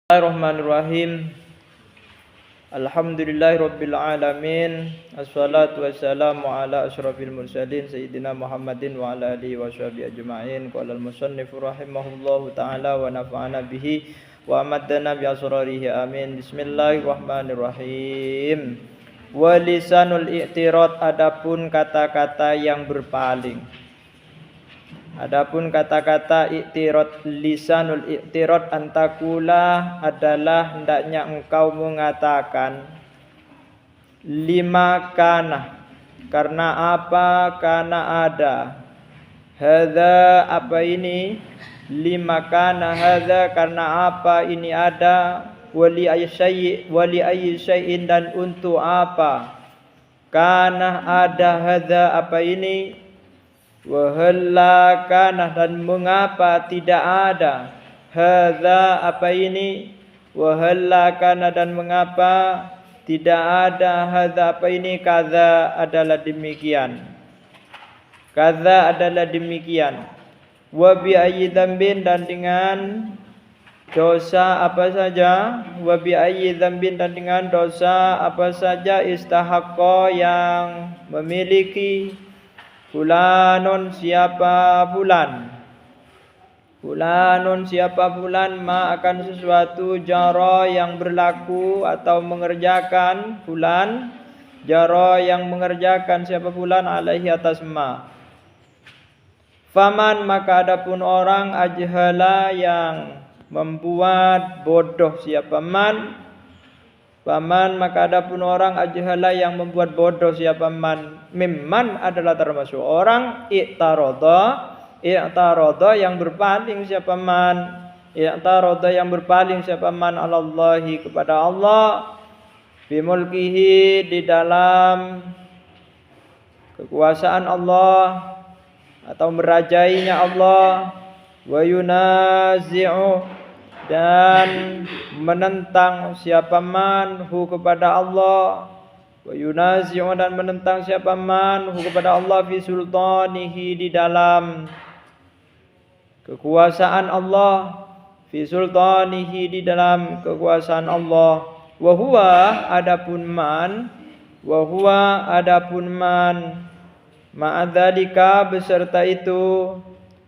Bismillahirrahmanirrahim. Alhamdulillahirabbil alamin. Assalatu wassalamu ala asyrafil mursalin sayyidina Muhammadin wa ala alihi washabihi ajma'in. Qala al-musannif rahimahullahu taala wa nafa'ana bihi wa amadana bi asrarihi amin. Bismillahirrahmanirrahim. Wa lisanul i'tirad, adapun kata-kata yang berpaling. Adapun kata-kata i'tirad, lisanul i'tirad antakula adalah hendaknya engkau mengatakan lima kana, karena apa, karena ada, hadza apa ini, lima kana hadza karena apa ini ada, wali ayyi syai'in dan untuk apa, kana ada hadza apa ini, wahalla kana dan mengapa tidak ada, hadza apa ini, wahalla kana dan mengapa tidak ada, hadza apa ini, kaza adalah demikian, kaza adalah demikian, wa bi ayyi dzambin dan dengan dosa apa saja, wa bi ayyi dzambin dan dengan dosa apa saja, istahaqqa yang memiliki, fulanun siapa fulan, fulanun siapa fulan, ma akan sesuatu, jara yang berlaku atau mengerjakan, fulan jara yang mengerjakan siapa fulan, alaihi atas ma. Faman maka adapun orang, ajhala yang membuat bodoh siapa man, faman maka adapun orang, ajhala yang membuat bodoh siapa man, mimman adalah termasuk orang, i'taroda yang berpaling siapa man, i'taroda yang berpaling siapa man, alallahi kepada Allah, bimulkihi di dalam kekuasaan Allah atau merajainya Allah, wa yunazi'u dan menentang siapa man hu kepada Allah, wa yunazi'u dan menentang siapa man hu kepada Allah, fi sultanihi di dalam kekuasaan Allah, fi sultanihi di dalam kekuasaan Allah, wa huwa adapun man, wa huwa adapun man, ma'adzalika beserta itu,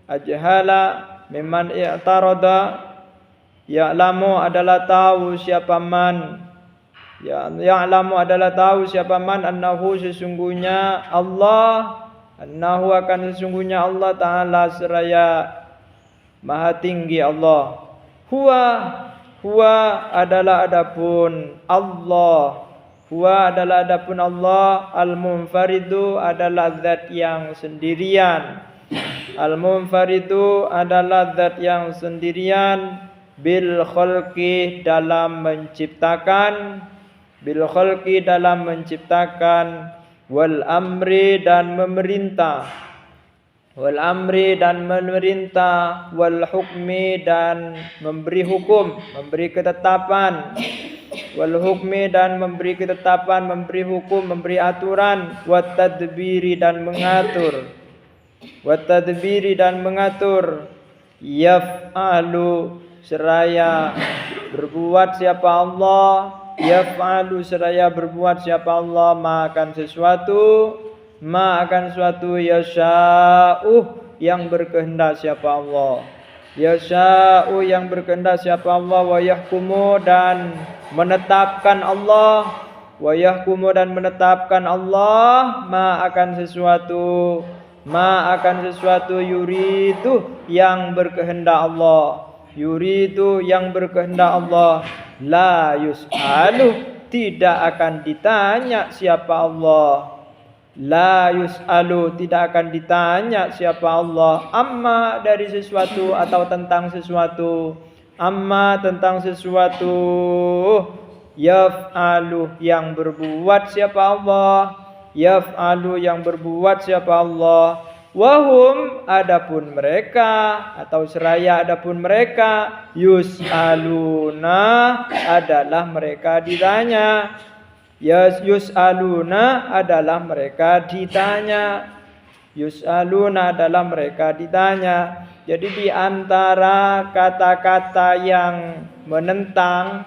ajhala mimman i'tarada, ya'lamu adalah tahu siapa man, ya'lamu adalah tahu siapa man, annahu sesungguhnya Allah, annahu akan sesungguhnya Allah ta'ala seraya maha tinggi Allah, huwa adalah adapun Allah, huwa adalah adapun Allah, al-munfaridu adalah zat yang sendirian, al-munfaridu adalah zat yang sendirian, bil khalqi dalam menciptakan, bil khalqi dalam menciptakan, wal amri dan memerintah, wal amri dan memerintah, wal hukmi dan memberi hukum, memberi ketetapan, wal hukmi dan memberi ketetapan, memberi hukum, memberi aturan, wat tadbiri dan mengatur, wat tadbiri dan mengatur, yaf'alu seraya berbuat siapa Allah, yaf'alu seraya berbuat siapa Allah, ma akan sesuatu, ma akan sesuatu, yasha'u yang berkehendak siapa Allah, yasha'u yang berkehendak siapa Allah, wa yahkumu dan menetapkan Allah, wa yahkumu dan menetapkan Allah, ma akan sesuatu, ma akan sesuatu, yuridu yang berkehendak Allah, yuridu yang berkehendak Allah, la yus'alu tidak akan ditanya siapa Allah, la yus'alu tidak akan ditanya siapa Allah, amma dari sesuatu atau tentang sesuatu, amma tentang sesuatu, yaf'alu yang berbuat siapa Allah, yaf'alu yang berbuat siapa Allah, wahum adapun mereka atau seraya adapun mereka, yus'aluna adalah mereka ditanya, yus'aluna adalah mereka ditanya, yus'aluna adalah mereka ditanya, Jadi di antara kata-kata yang menentang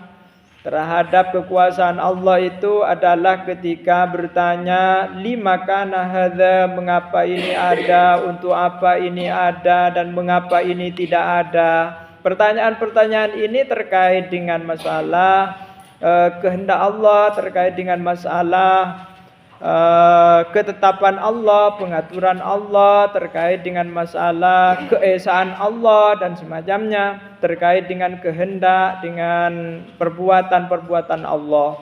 terhadap kekuasaan Allah itu adalah ketika bertanya, lima kana hadza, mengapa ini ada, untuk apa ini ada, dan mengapa ini tidak ada. Pertanyaan-pertanyaan ini terkait dengan masalah kehendak Allah, terkait dengan masalah ketetapan Allah, pengaturan Allah, terkait dengan masalah keesaan Allah dan semacamnya, terkait dengan kehendak, dengan perbuatan-perbuatan Allah.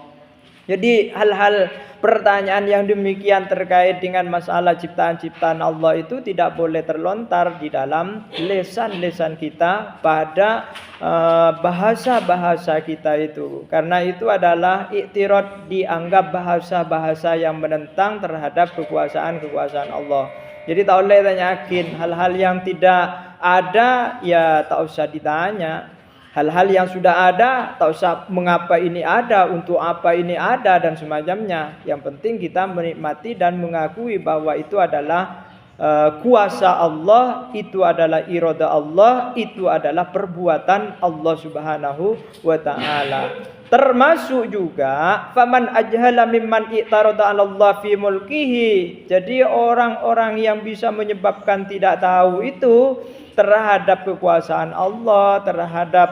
Jadi hal-hal pertanyaan yang demikian terkait dengan masalah ciptaan-ciptaan Allah itu tidak boleh terlontar di dalam lesan-lesan kita pada bahasa-bahasa kita itu. Karena itu adalah iktirad, dianggap bahasa-bahasa yang menentang terhadap kekuasaan-kekuasaan Allah. Jadi tak boleh tanyakin hal-hal yang tidak ada, ya tak usah ditanya. Hal-hal yang sudah ada, tak usah mengapa ini ada, untuk apa ini ada, dan semacamnya. Yang penting kita menikmati dan mengakui bahwa itu adalah kuasa Allah, itu adalah irada Allah, itu adalah perbuatan Allah Subhanahu wa ta'ala. Termasuk juga faman ajhala mimman i'tarada 'ala Allah fi mulkihi. Jadi orang-orang yang bisa menyebabkan tidak tahu itu terhadap kekuasaan Allah, terhadap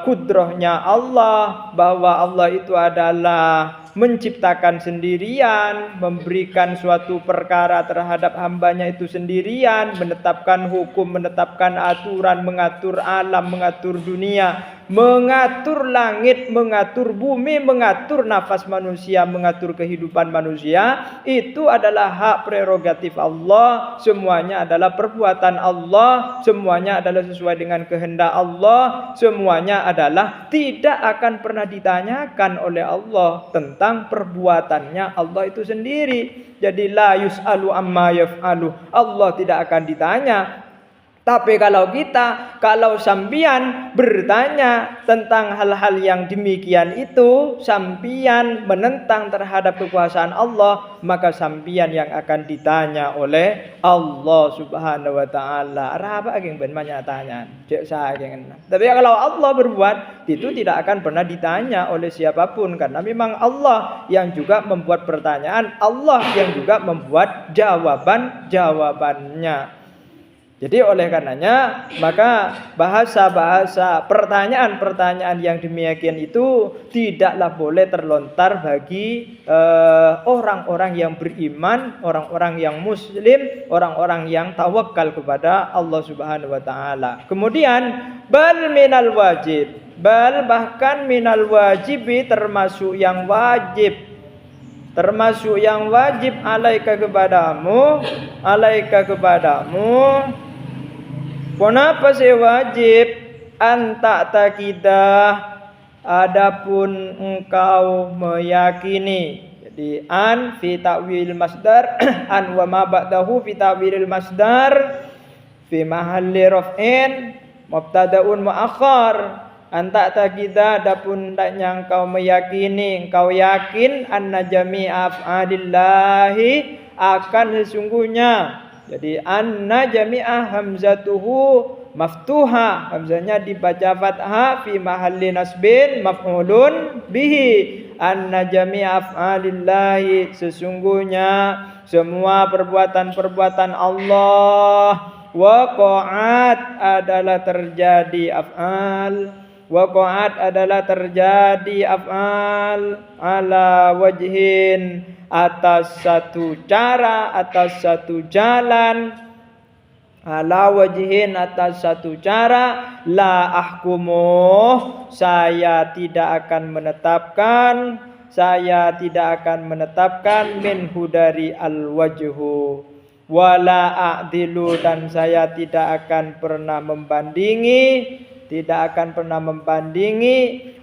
kudrahnya Allah, bahwa Allah itu adalah menciptakan sendirian, memberikan suatu perkara terhadap hambanya itu sendirian, menetapkan hukum, menetapkan aturan, mengatur alam, mengatur dunia, mengatur langit, mengatur bumi, mengatur nafas manusia, mengatur kehidupan manusia. Itu adalah hak prerogatif Allah. Semuanya adalah perbuatan Allah, semuanya adalah sesuai dengan kehendak Allah, semuanya adalah tidak akan pernah ditanyakan oleh Allah tentang perbuatannya Allah itu sendiri. Jadi la yus'alu amma yaf'alu, Allah tidak akan ditanya. Tapi kalau sambian bertanya tentang hal-hal yang demikian itu, sambian menentang terhadap kekuasaan Allah, maka sambian yang akan ditanya oleh Allah Subhanahu wa ta'ala. Apa yang banyak tanya? Tapi kalau Allah berbuat, itu tidak akan pernah ditanya oleh siapapun, karena memang Allah yang juga membuat pertanyaan, Allah yang juga membuat jawabannya. Jadi oleh karenanya, maka bahasa-bahasa pertanyaan-pertanyaan yang demikian itu tidaklah boleh terlontar bagi orang-orang yang beriman, orang-orang yang muslim, orang-orang yang tawakal kepada Allah Subhanahu wa ta'ala. Kemudian bal minal wajib, bahkan minal wajibi, termasuk yang wajib, alaika kepadamu. Kenapa saya wajib? Anta takidah, adapun engkau meyakini. Jadi an fi ta'wil masdar, an wa ma ba'dahu fi ta'wil masdar, fi mahalli raf'in mubtada'un muakhar. Anta takidah, adapun hendaknya engkau meyakini, engkau yakin anna jami'a af'alillahi, akan sesungguhnya. Jadi anna jami'ah hamzatuhu maftuha, hamzanya dibaca fathah, fi mahalli nasbin maf'ulun bihi. Anna jami'a af'alillahi, sesungguhnya semua perbuatan-perbuatan Allah, waqa'at adalah terjadi af'al, waqa'at adalah terjadi af'al, ala wajhin, atas satu cara, atas satu jalan, ala wajhin, atas satu cara, la ahkumu, saya tidak akan menetapkan, minhu dari al wajhu, wala a'dilu, dan saya tidak akan pernah membandingi,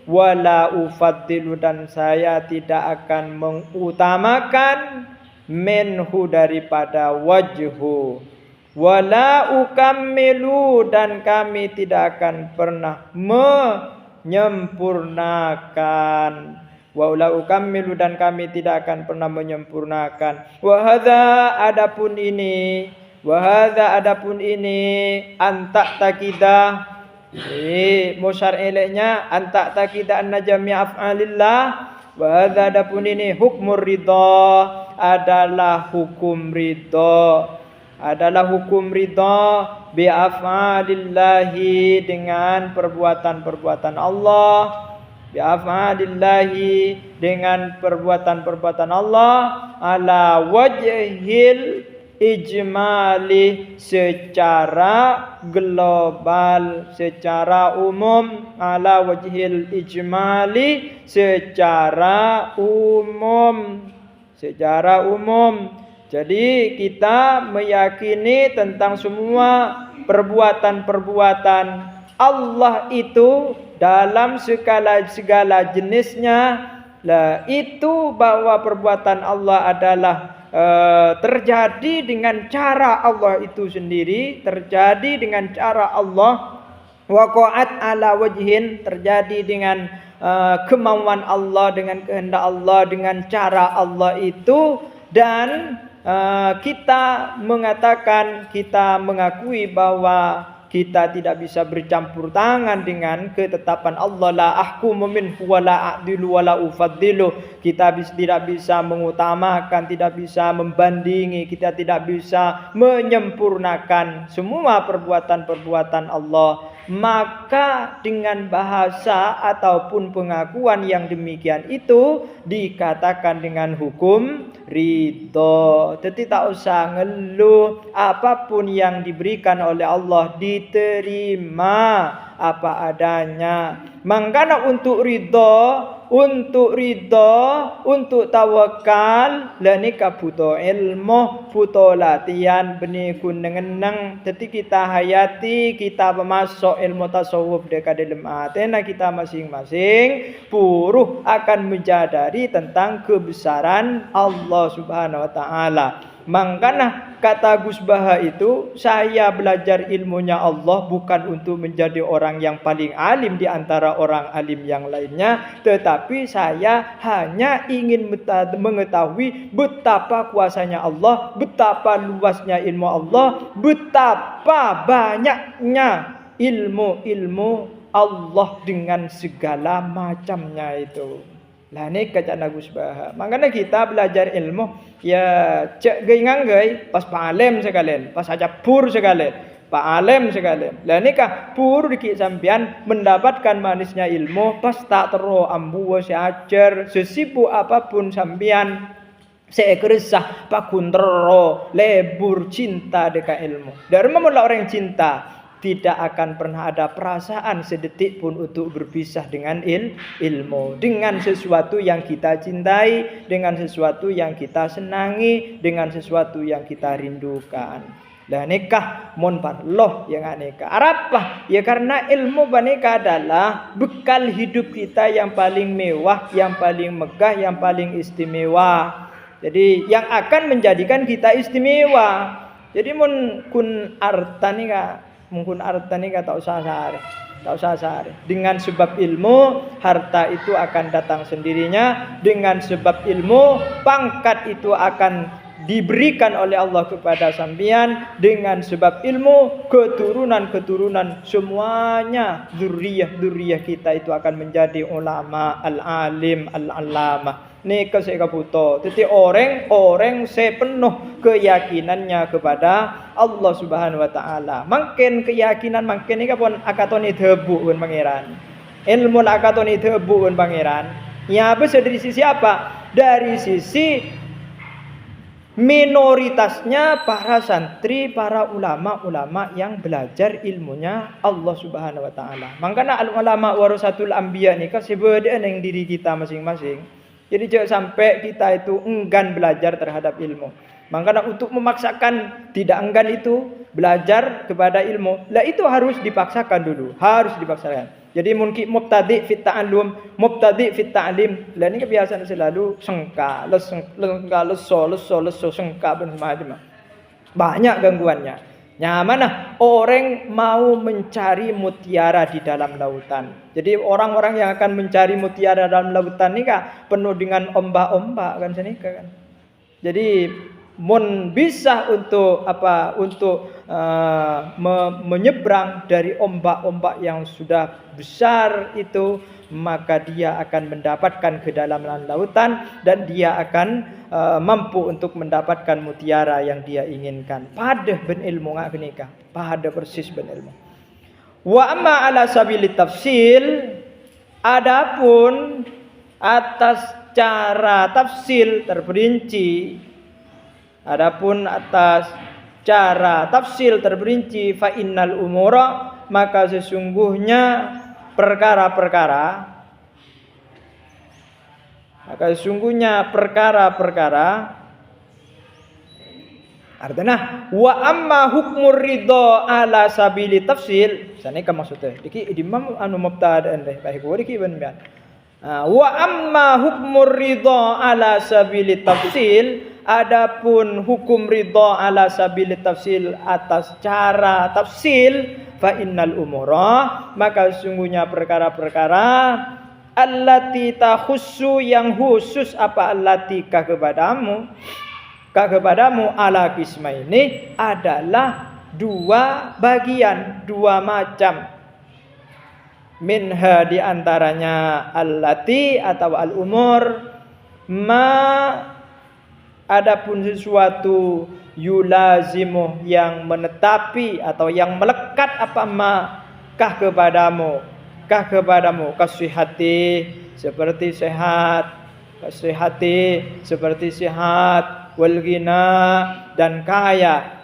wala ufaddilu, dan saya tidak akan mengutamakan, minhu daripada wajhu, wala ukammilu, dan kami tidak akan pernah menyempurnakan, wala ukammilu, dan kami tidak akan pernah menyempurnakan. Wa hadza, adapun ini, Wa hadza adapun ini anta takidah musyar ilaihnya anta takidah anna jami' af'alillah. Wa hadza adapun ini hukmur ridha adalah hukum ridha. Adalah hukum ridha bi af'alillahi dengan perbuatan-perbuatan Allah. Bi af'alillahi dengan perbuatan-perbuatan Allah ala wajhil ijmali secara global, secara umum, ala wajhil ijmali secara umum, secara umum. Jadi kita meyakini tentang semua perbuatan-perbuatan Allah itu dalam segala jenisnya. Lah itu bahwa perbuatan Allah adalah terjadi dengan cara Allah itu sendiri, terjadi dengan cara Allah, waqa'at ala wajhin, terjadi dengan kemauan Allah, dengan kehendak Allah, dengan cara Allah itu. Dan kita mengatakan, kita mengakui bahwa kita tidak bisa bercampur tangan dengan ketetapan Allah. La ahkumu minhu wa la a'dilu wa la ufaddilu. Kita tidak bisa mengutamakan, tidak bisa membandingi, kita tidak bisa menyempurnakan semua perbuatan-perbuatan Allah. Maka dengan bahasa ataupun pengakuan yang demikian itu dikatakan dengan hukum ridho. Jadi tak usah ngeluh, apapun yang diberikan oleh Allah diterima apa adanya. Makanya untuk ridho, untuk tawakal, lah ni butuh ilmu, butuh latihan, benih kuneng-neng. Jadi kita hayati, kita memasuk ilmu tasawuf dekat dalam hati kita masing-masing, puruh akan menjadari tentang kebesaran Allah Subhanahu wa taala. Makanya kata Gus Baha itu, saya belajar ilmunya Allah bukan untuk menjadi orang yang paling alim di antara orang alim yang lainnya, tetapi saya hanya ingin mengetahui betapa kuasanya Allah, betapa luasnya ilmu Allah, betapa banyaknya ilmu Allah dengan segala macamnya itu. Lah ni kata Gus Baha. Makanya kita belajar ilmu ya cek gay pas palim sekalian, pas aja pur sekalian, pak alim sekalian. Lah ni kah pur dikit sampean mendapatkan manisnya ilmu pas tak tero ambu si ajar sesibuk apapun sampean sekeresah pak kuntero lebur cinta dekat ilmu. Dari mana orang cinta tidak akan pernah ada perasaan sedetik pun untuk berpisah dengan ilmu. Dengan sesuatu yang kita cintai, dengan sesuatu yang kita senangi, dengan sesuatu yang kita rindukan. Dan nikah mon parloh yang nikah. Apa? Ya karena ilmu nikah adalah bekal hidup kita yang paling mewah, yang paling megah, yang paling istimewa. Jadi yang akan menjadikan kita istimewa. Jadi mun kun artani ka mungkin harta ni tak usah sehari. Dengan sebab ilmu, harta itu akan datang sendirinya. Dengan sebab ilmu, pangkat itu akan diberikan oleh Allah kepada sampean. Dengan sebab ilmu, keturunan semuanya, zuriyah kita itu akan menjadi ulama, al-alim, al-allamah. Ni keseka puto. Jadi orang sepenuh keyakinannya kepada Allah Subhanahu wa taala. Makin keyakinan makin ni kapon akatoni debu pun pangeran. Ilmu akatoni debu pun pangeran. Ya besar dari sisi apa? Dari sisi minoritasnya para santri, para ulama-ulama yang belajar ilmunya Allah Subhanahu wa taala. Makanya al-ulama warasatul anbiya ni kasebeden yang diri kita masing-masing. Jadi jangan sampai kita itu enggan belajar terhadap ilmu. Makanya untuk memaksakan tidak enggan itu belajar kepada ilmu, lah itu harus dipaksakan dulu, harus dipaksakan. Jadi mungkin mubtadi fit ta'allum, mubtadi fit ta'lim. Lah ini kebiasaan selalu sengka, leso sengka macam. Banyak gangguannya. Mana orang mau mencari mutiara di dalam lautan. Jadi orang-orang yang akan mencari mutiara dalam lautan ini kan penuh dengan ombak-ombak kan senika kan. Jadi bisa untuk menyeberang dari ombak-ombak yang sudah besar itu, maka dia akan mendapatkan kedalaman lautan dan dia akan mampu untuk mendapatkan mutiara yang dia inginkan. Pada ben ilmu ngak kenika, pada persis ben ilmu. Wa amma ala sabili tafsil, adapun atas cara tafsil terperinci, adapun atas cara tafsil terperinci, fa innal umura, maka sesungguhnya perkara-perkara, artinya wa amma hukmur ridha ala sabili tafsil, saneka maksudnya iki imam anu mubtada'an deh baik iki ben pian. Wa amma hukmur ridha ala sabili tafsil, adapun hukum ridha ala sabili tafsil atas cara tafsil, fa innal umura, maka sesungguhnya perkara-perkara allati takhussu, yang khusus apa allati ka kepadamu ala kisma ini adalah dua bagian, dua macam. Minha diantaranya allati atau al-umur, adapun sesuatu yulazimu yang menetapi atau yang melekat apa kah kepadamu kasihati seperti sehat, kasihati seperti sehat, wal ghina dan kaya,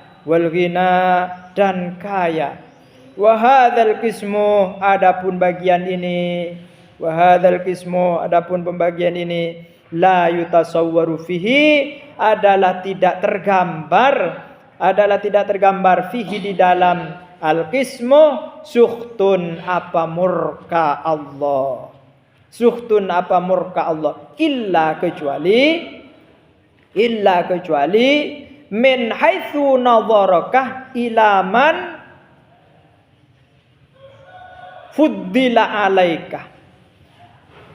wa hadzal qismu, adapun bagian ini, adapun pembagian ini, la yutasawwaru fihi, adalah tidak tergambar fihi di dalam al-qismu sukhtun apa murka Allah, illa kecuali min haitsu nadharakah ila man fuddila alaika,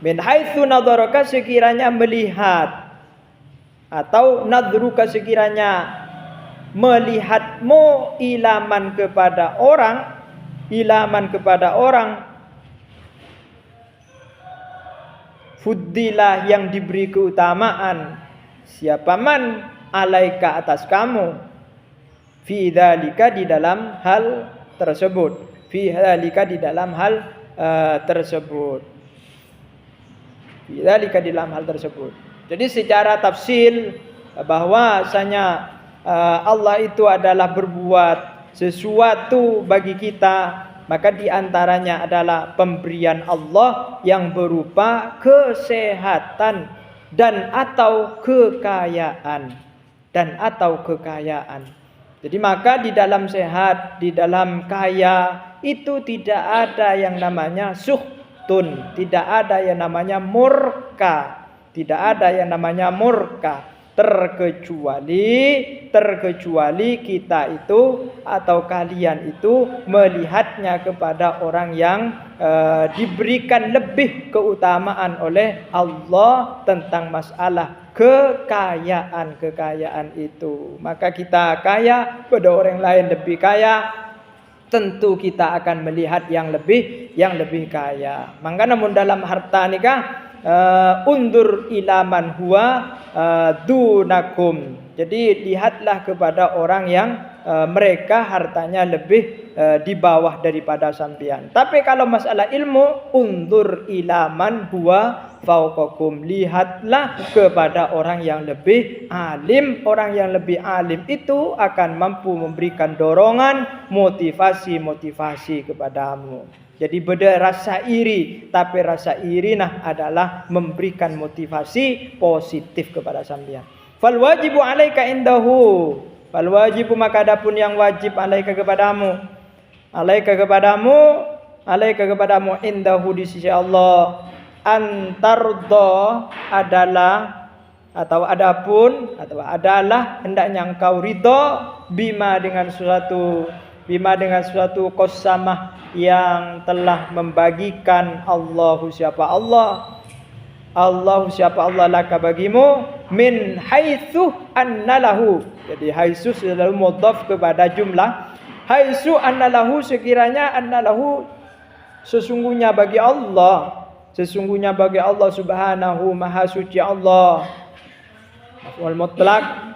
min haitsu nadharaka, sekiranya melihat, atau nadruka sekiranya melihatmu, ilaman kepada orang fuddilah yang diberi keutamaan, siapa man alaika atas kamu, fi dzalika di dalam hal tersebut, Jadi secara tafsil bahwasanya Allah itu adalah berbuat sesuatu bagi kita, maka diantaranya adalah pemberian Allah yang berupa kesehatan dan atau kekayaan. Jadi maka di dalam sehat, di dalam kaya itu tidak ada yang namanya sukhtun, tidak ada yang namanya murka, terkecuali kita itu atau kalian itu melihatnya kepada orang yang diberikan lebih keutamaan oleh Allah tentang masalah kekayaan itu. Maka kita kaya, pada orang lain lebih kaya, tentu kita akan melihat yang lebih kaya. Maka namun dalam harta nikah undur ilaman huwa dunakum. Jadi lihatlah kepada orang yang mereka hartanya lebih di bawah daripada sampean. Tapi kalau masalah ilmu, undur ilaman huwa fauqakum. Lihatlah kepada orang yang lebih alim. Orang yang lebih alim itu akan mampu memberikan dorongan, motivasi kepadamu. Jadi beda rasa iri, tapi rasa iri adalah memberikan motivasi positif kepada sampean. Fal wajibu alaika indahu, fal wajibu maka adapun yang wajib alaika kepadamu indahu di sisi Allah, antardo adalah adalah hendaknya engkau ridho bima dengan suatu qasamah yang telah membagikan Allahu siapa Allah Allah siapa Allah laka bagimu min haitsu annalahu. Jadi haitsu selalu mudhaf kepada jumlah. Haitsu annalahu sekiranya annalahu sesungguhnya bagi Allah, sesungguhnya bagi Allah Subhanahu Maha Suci Allah. Wal mutlaq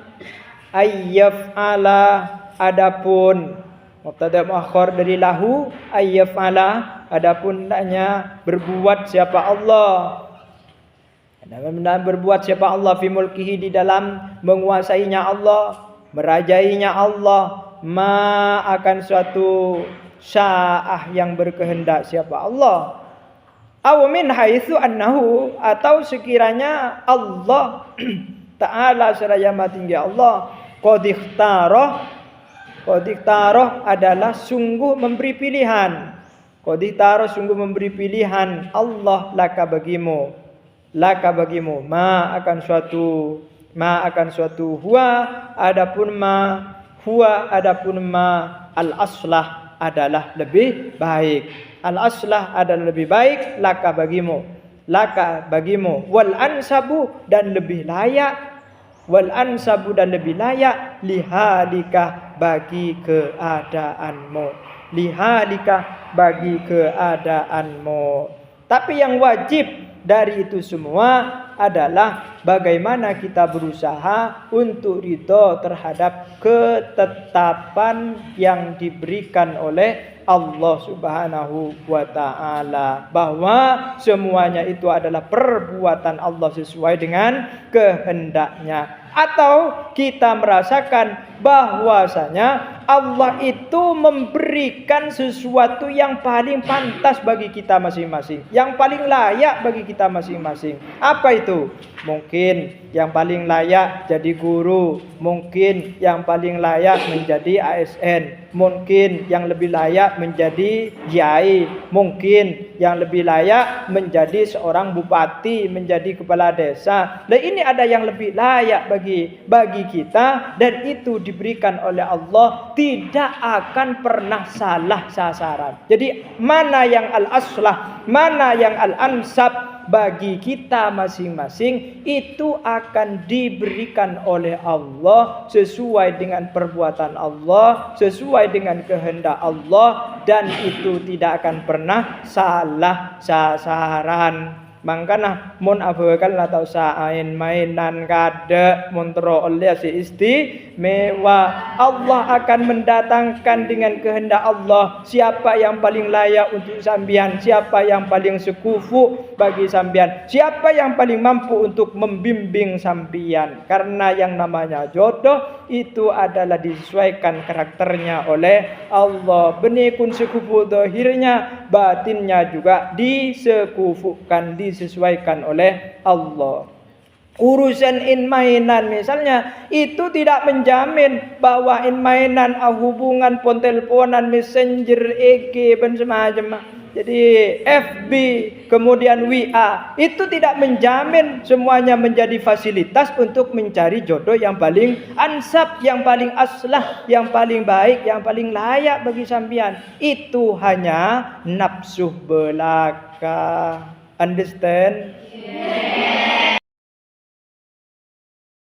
ayyaf'ala, adapun mubtada muakhar dari lahu, ayyaf'ala, adapun hendaknya berbuat siapa Allah. Dan berbuat siapa Allah fi mulkihi, di dalam menguasainya Allah, merajainya Allah, ma akan suatu sya'ah yang berkehendak siapa Allah. Aw min haitsu annahu, atau sekiranya Allah Ta'ala seraya tinggi Allah qad ikhtarah adalah sungguh memberi pilihan. Qad ikhtarah sungguh memberi pilihan Allah laka bagimu. Laka bagimu ma akan suatu huwa, adapun ma al aslah adalah lebih baik. Al aslah adalah lebih baik laka bagimu wal ansabu dan lebih layak lihalika bagi keadaanmu. Tapi yang wajib dari itu semua adalah bagaimana kita berusaha untuk ridho terhadap ketetapan yang diberikan oleh Allah Subhanahu wa ta'ala, bahwa semuanya itu adalah perbuatan Allah sesuai dengan kehendaknya. Atau kita merasakan bahwasanya Allah itu memberikan sesuatu yang paling pantas bagi kita masing-masing, yang paling layak bagi kita masing-masing. Apa itu? Mungkin yang paling layak jadi guru, mungkin yang paling layak menjadi ASN, mungkin yang lebih layak menjadi kiai, mungkin yang lebih layak menjadi seorang bupati, menjadi kepala desa. Dan ini ada yang lebih layak bagi kita, dan itu diberikan oleh Allah, tidak akan pernah salah sasaran. Jadi mana yang al-aslah, mana yang al-ansab bagi kita masing-masing, itu akan diberikan oleh Allah sesuai dengan perbuatan Allah, sesuai dengan kehendak Allah, dan itu tidak akan pernah salah sasaran. Mangkana mun abakan atau sain mainan kada montro oleh si istimewa. Allah akan mendatangkan dengan kehendak Allah siapa yang paling layak untuk sambian, siapa yang paling sekufu bagi sambian, siapa yang paling mampu untuk membimbing sambian. Karena yang namanya jodoh itu adalah disesuaikan karakternya oleh Allah. Benikun sekufu dohirnya, batinnya juga disekufukan, disesuaikan oleh Allah. Urusan mainan misalnya itu tidak menjamin bahwa mainan hubungan pon-teleponan, messenger, EG dan semacam. Jadi FB kemudian WA itu tidak menjamin semuanya menjadi fasilitas untuk mencari jodoh yang paling ansab, yang paling aslah, yang paling baik, yang paling layak bagi sampean. Itu hanya nafsu belaka. Understand?